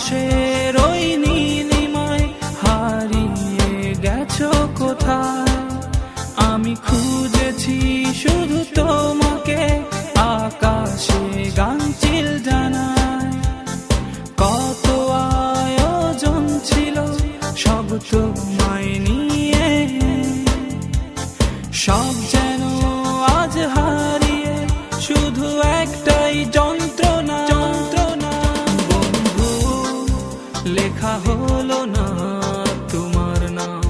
আকাশের ওই নীলিমায় হারিয়ে গেছো কোথায়? আমি খুঁজেছি শুধু তোমাকে, আকাশে গানচিল জানায়। কত আয়োজন ছিল সব তোমায় নিয়ে, সব যেন আজ হারিয়ে শুধু একটাই যন্ত্রণা। বন্ধু, লেখা হলো না তোমার নাম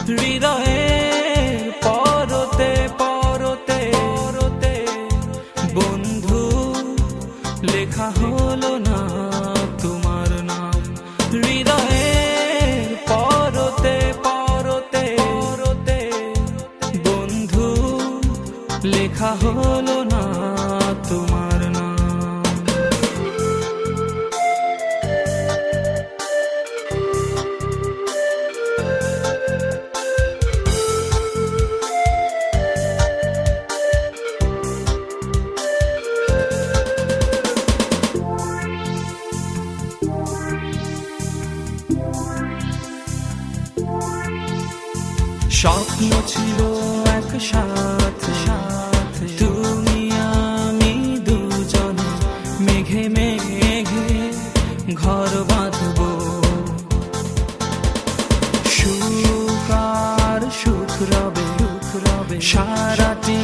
হৃদয়ের পরতে পরতে পরতে। বন্ধু, লেখা হলো না তোমার নাম হৃদয়ের পরতে পরতে পরতে। বন্ধু, লেখা হলো না তোমার নাম। স্বপ্ন ছিল একসাথে, তুমি আমি দুজনে মেঘে মেঘে ঘর বাঁধবো। সুখ আর সুখ রবে সারাটি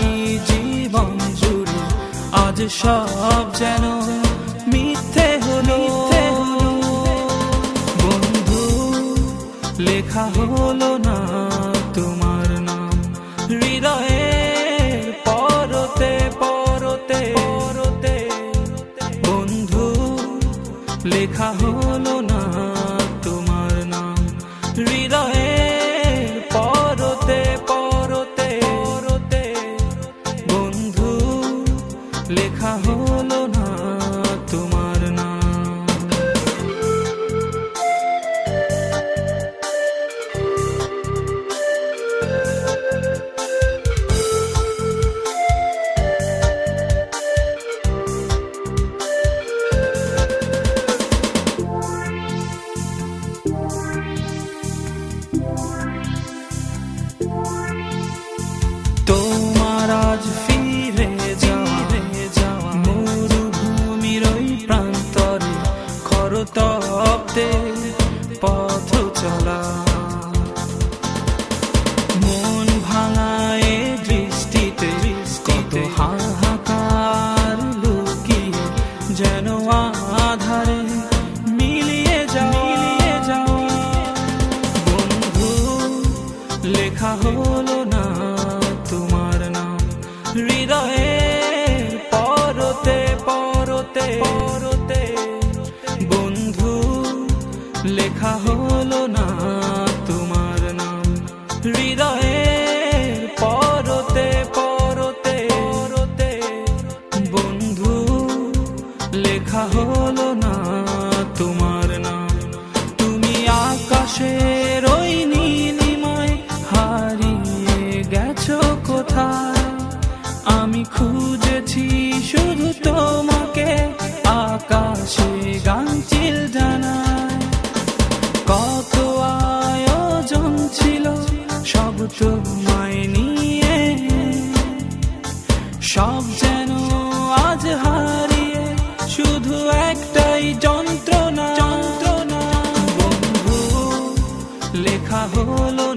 জীবন জুড়ে। আজ সব যেন মিথ্যে হলো। বন্ধু, লেখা হলো না তোমার নাম হৃদয়ের পরতে পরতে পরতে। বন্ধু, লেখা হলো না তোমার নাম হৃদয়ের পরতে পরতে পরতে। বন্ধু, লেখা হলো না তোমার নাম। তোমার আজ ফিরে যাওয়া মরুভূমির ওই প্রান্তরে খরতপ্তে পথ চলা। মন ভাঙায় দৃষ্টিতে কত হাহাকার লুকিয়ে যেন আধারে মিলিয়ে যাওয়া। বন্ধু, লেখা হলো না তোমার নাম হৃদয়ের পরতে পরতে পরতে। বন্ধু, লেখা হলো না তোমার নাম হৃদয়ের পরতে পরতে পরতে। বন্ধু, লেখা হলো না তোমার নাম। তুমি আকাশের ওই নীলিমায় হারিয়ে গেছো কোথায়? আমি খুঁজেছি শুধু তোমাকে, আকাশে গানচিল জানায়। কত আয়োজন ছিল সব তোমায় নিয়ে, সব যেন আজ হারিয়ে শুধু একটাই যন্ত্রণা। বন্ধু, লেখা হলো